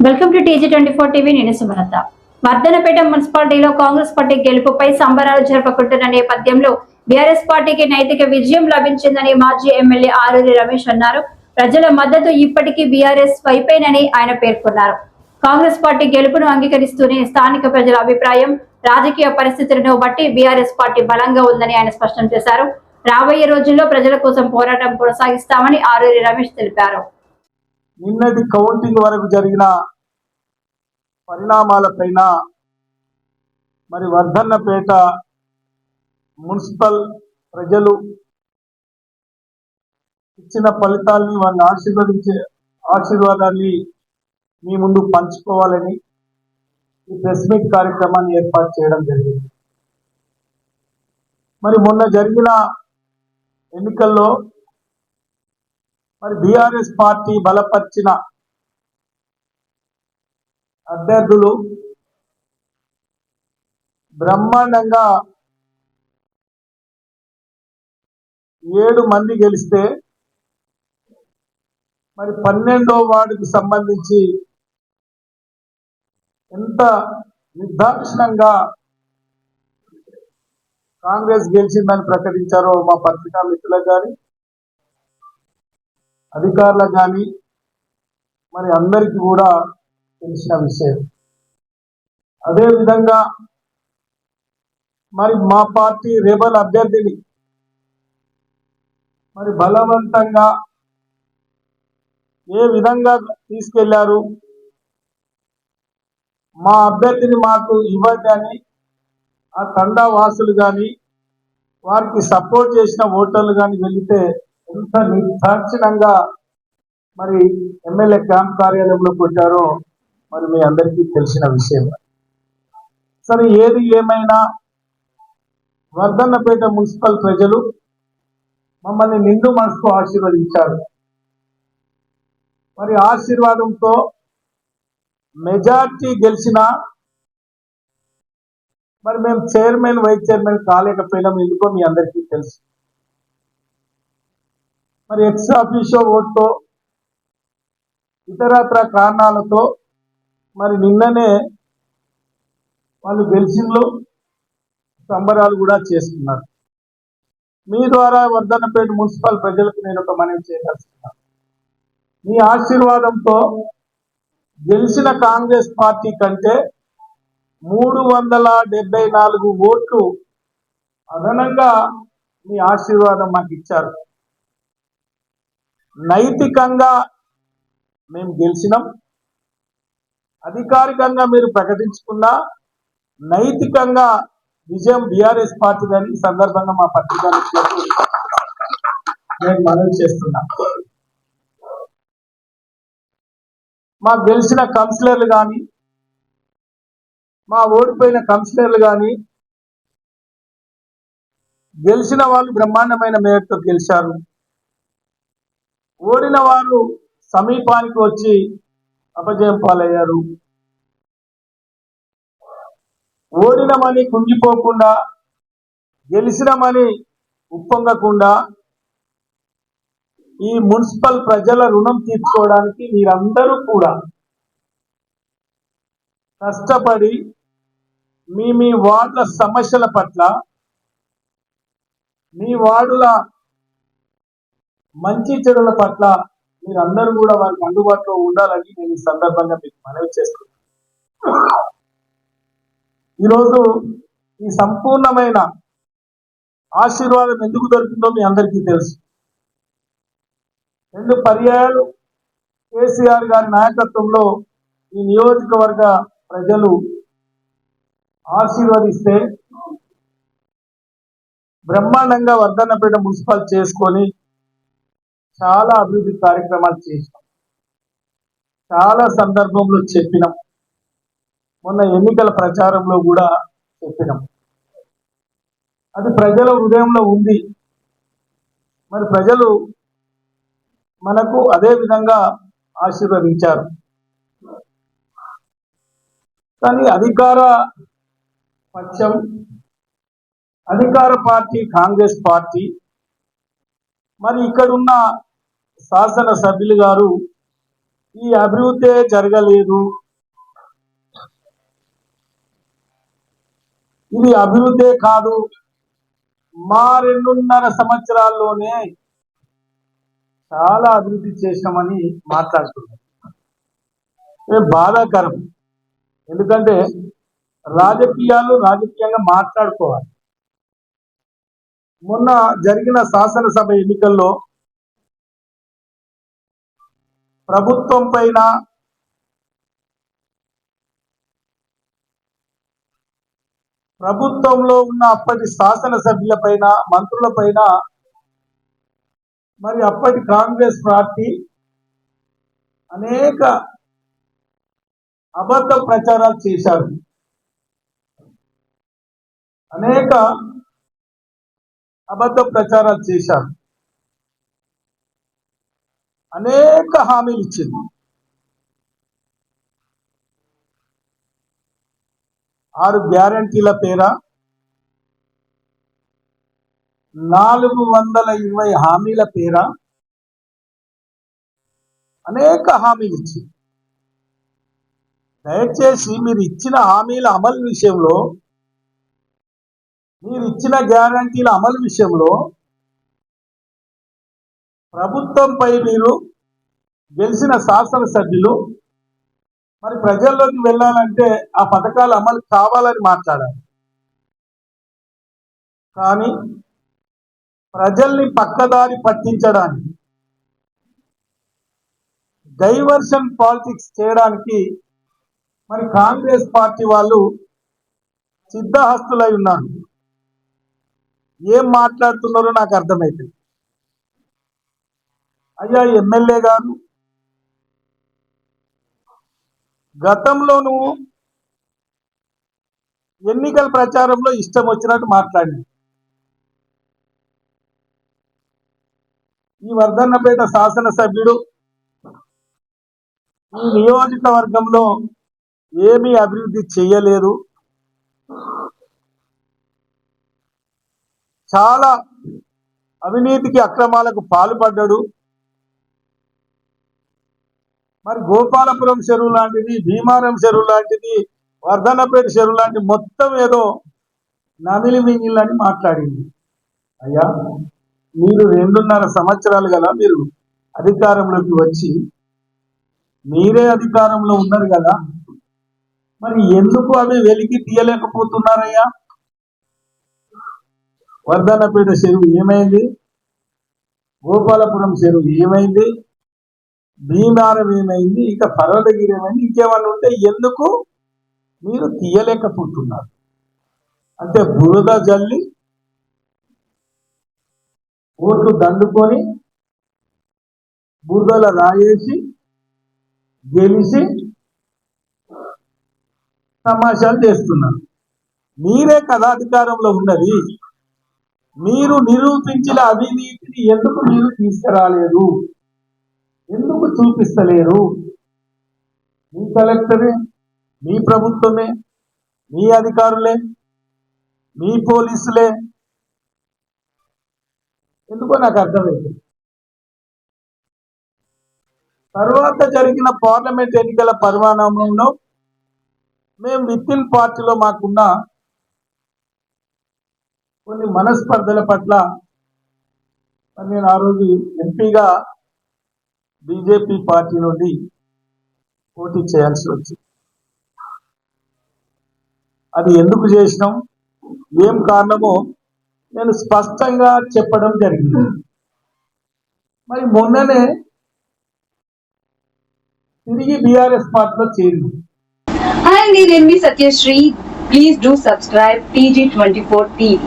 Welcome to TG24 TV. నేను సుమలత. వర్ధనపేట మున్సిపాలిటీలో Congress party గెలుపుపై సంబరాలు జరుపుకుంటున్న నేపథ్యంలో బీఆర్ఎస్ పార్టీకి నైతిక విజయం లభించిందని మాజీ ఎమ్మెల్యే ఆరూరి రమేష్ అన్నారు. ప్రజల మద్దతు ఇప్పటికీ బీఆర్ఎస్ వైపేనని ఆయన పేర్కొన్నారు. కాంగ్రెస్ పార్టీ గెలుపును అంగీకరిస్తూనే స్థానిక ప్రజల అభిప్రాయం, రాజకీయ పరిస్థితులను బట్టి బీఆర్ఎస్ పార్టీ బలంగా ఉందని ఆయన స్పష్టం చేశారు. రాబోయే రోజుల్లో ప్రజల కోసం పోరాటం కొనసాగిస్తామని ఆరూరి రమేష్ తెలిపారు. నిన్నటి కౌంటింగ్ వరకు జరిగిన పరిణామాలపైన మరి వర్ధన్నపేట మున్సిపల్ ప్రజలు ఇచ్చిన ఫలితాల్ని వాళ్ళని ఆశీర్వాదాన్ని మీ ముందు పంచుకోవాలని ఈ ప్రెస్ మీట్ కార్యక్రమాన్ని ఏర్పాటు చేయడం జరిగింది. మరి మొన్న జరిగిన ఎన్నికల్లో మరి బీఆర్ఎస్ పార్టీ బలపరిచిన అభ్యర్థులు బ్రహ్మాండంగా 7 మంది గెలిస్తే మరి 12వ వార్డుకు సంబంధించి ఎంత నిర్దాక్షిణంగా కాంగ్రెస్ గెలిచిందని ప్రకటించారో మా పత్రికా మిత్రులకు కానీ అధికారులకు కానీ మరి అందరికీ కూడా తెలిసిన విషయం. అదేవిధంగా మరి మా పార్టీ రెబల్ అభ్యర్థిని మరి బలవంతంగా ఏ విధంగా తీసుకెళ్లారు, మా అభ్యర్థిని మాకు ఇవ్వండి అని ఆ తండా వాసులు కానీ వారికి సపోర్ట్ చేసిన ఓటర్లు కానీ వెళితే ఎంత నిర్దాక్షిణంగా మరి ఎమ్మెల్యే క్యాంప్ కార్యాలయంలో కొట్టారో మరి మీ అందరికీ తెలిసిన విషయం. సరే, ఏది ఏమైనా వర్ధన్నపేట మున్సిపల్ ప్రజలు మమ్మల్ని నిండు మనసుకు ఆశీర్వదించారు. మరి ఆశీర్వాదంతో మెజార్టీ గెలిచిన మరి మేము చైర్మన్ వైస్ చైర్మన్ కాలేకపోయినాం. ఎందుకో మీ అందరికీ తెలుసు. మరి ఎక్స్ ఆఫీషియో ఓట్తో ఇతరత్ర కారణాలతో మరి నిన్ననే వాళ్ళు గెలిచిండ్లు, సంబరాలు కూడా చేస్తున్నారు. మీ ద్వారా వర్ధన్నపేట మున్సిపల్ ప్రజలకు నేను ఒక మనవి చేయదలుచుకున్నాను. మీ ఆశీర్వాదంతో గెలిచిన కాంగ్రెస్ పార్టీ కంటే 374 ఓట్లు అదనంగా మీ ఆశీర్వాదం మాకు ఇచ్చారు. నైతికంగా మేము గెలిచినాం. అధికారికంగా మీరు ప్రకటించుకున్నా నైతికంగా విజయం బీఆర్ఎస్ పార్టీ అని సందర్భంగా మా పత్రికా నేను మనవి చేస్తున్నా. మా గెలిచిన కౌన్సిలర్లు కానీ మా ఓడిపోయిన కౌన్సిలర్లు కానీ గెలిచిన వాళ్ళు బ్రహ్మాండమైన మేయర్తో గెలిచారు. ఓడిన వారు సమీపానికి వచ్చి అపజయం పాలయ్యారు. ఓడినమని కుంగిపోకుండా, గెలిచినమని ఉప్పొంగకుండా ఈ మున్సిపల్ ప్రజల రుణం తీర్చుకోవడానికి మీరందరూ కూడా కష్టపడి మీ వార్డుల సమస్యల పట్ల, మీ వార్డుల మంచి చెడుల పట్ల మీరందరూ కూడా వారికి అందుబాటులో ఉండాలని నేను ఈ సందర్భంగా మీకు మనవి చేస్తున్నాను. ఈరోజు ఈ సంపూర్ణమైన ఆశీర్వాదం ఎందుకు దొరికిందో మీ అందరికీ తెలుసు. 2 పర్యాయాలు కేసీఆర్ గారి నాయకత్వంలో ఈ నియోజకవర్గ ప్రజలు ఆశీర్వదిస్తే బ్రహ్మాండంగా వర్ధన్నపేట మున్సిపల్ చేసుకొని చాలా అభివృద్ధి కార్యక్రమాలు చేసినాం. చాలా సందర్భంలో చెప్పినాం. మొన్న ఎన్నికల ప్రచారంలో కూడా చెప్పినాం. అది ప్రజల హృదయంలో ఉంది. మరి ప్రజలు మనకు అదే విధంగా ఆశీర్వదించారు. కానీ అధికార పక్షం, అధికార పార్టీ కాంగ్రెస్ పార్టీ, మరి ఇక్కడున్న శాసన సభ్యులు గారు ఈ అభివృద్ధి జరగలేదు, ఇది అభివృద్ధే కాదు, మా 2.5 సంవత్సరాల్లోనే చాలా అభివృద్ధి చేసినామని మాట్లాడుతున్నారు. బాధాకరం. ఎందుకంటే రాజకీయంగా మాట్లాడుకోవాలి. మొన్న జరిగిన శాసనసభ ఎన్నికల్లో ప్రభుత్వం పైన ప్రభుత్వంలో ఉన్న అప్పటి శాసనసభ్యుల పైన, మంత్రుల పైన మరి అప్పటి కాంగ్రెస్ పార్టీ అనేక అబద్ధ ప్రచారాలు చేశారు. అనేక హామీలు ఇచ్చింది. 6 గ్యారంటీల పేర 420 హామీల పేర అనేక హామీలు ఇచ్చింది. దయచేసి మీరు ఇచ్చిన హామీల అమలు విషయంలో, మీరు ఇచ్చిన గ్యారంటీల అమలు విషయంలో ప్రభుత్వంపై మీరు గెలిచిన శాసనసభ్యులు మరి ప్రజల్లోకి వెళ్ళాలంటే ఆ పథకాలు అమలు కావాలని మాట్లాడారు. కానీ ప్రజల్ని పక్కదారి పట్టించడానికి, డైవర్షన్ పాలిటిక్స్ చేయడానికి మరి కాంగ్రెస్ పార్టీ వాళ్ళు సిద్ధహస్తులై ఉన్నారు. ఏం మాట్లాడుతున్నారో నాకు అర్థమైంది. అయ్యా ఎమ్మెల్యే గారు, గతంలో నువ్వు ఎన్నికల ప్రచారంలో ఇష్టం వచ్చినట్టు మాట్లాడినావు. ఈ వర్ధన్నపేట శాసనసభ్యుడు ఈ నియోజకవర్గంలో ఏమీ అభివృద్ధి చేయలేదు, చాలా అవినీతికి అక్రమాలకు పాల్పడ్డాడు. మరి గోపాలపురం చెరువు లాంటిది, భీమారం చెరువు లాంటిది, వర్ధన్నపేట చెరువు లాంటి మొత్తం ఏదో నమిలి మింగిలని మాట్లాడింది. అయ్యా మీరు 2.5 సంవత్సరాలు గల మీరు అధికారంలోకి వచ్చి మీరే అధికారంలో ఉన్నారు కదా, మరి ఎందుకు అవి వెలికి తీయలేకపోతున్నారయ్యా? వర్ధన్నపేట చెరువు ఏమైంది? గోపాలపురం చెరువు ఏమైంది? భీమారం ఏమైంది? ఇక పర్వతగిరి ఏమైంది? ఇంకేమన్నా ఉంటే ఎందుకు మీరు తీయలేకపోతున్నారు? అంటే బురద జల్లి ఓట్లు దండుకొని బురదల రాయేసి గెలిచి తమాషాలు చేస్తున్నారు. మీరే కదా అధికారంలో ఉన్నది. మీరు నిరూపించిన అవినీతిని ఎందుకు మీరు తీసుకురాలేదు? ఎందుకు చూపిస్తలేరు? మీ కలెక్టరే, మీ ప్రభుత్వమే, మీ అధికారులే, మీ పోలీసులే, ఎందుకో నాకు అర్థమైంది. తర్వాత జరిగిన పార్లమెంట్ ఎన్నికల పరిమాణంలో మేము వితిన్ పార్టీలో మాకున్న కొన్ని మనస్పర్ధల పట్ల నేను ఆ రోజు ఎంపీగా బీజేపీ పార్టీ నుండి పోటీ చేయాల్సి వచ్చింది. అది ఎందుకు చేసినాం, ఏం కారణమో నేను స్పష్టంగా చెప్పడం జరిగింది. మరి మొన్ననే తిరిగి బీఆర్ఎస్ పార్టీలో చేరింది. Hi, నేను మీ Satyasri. Please do subscribe PG24 TV.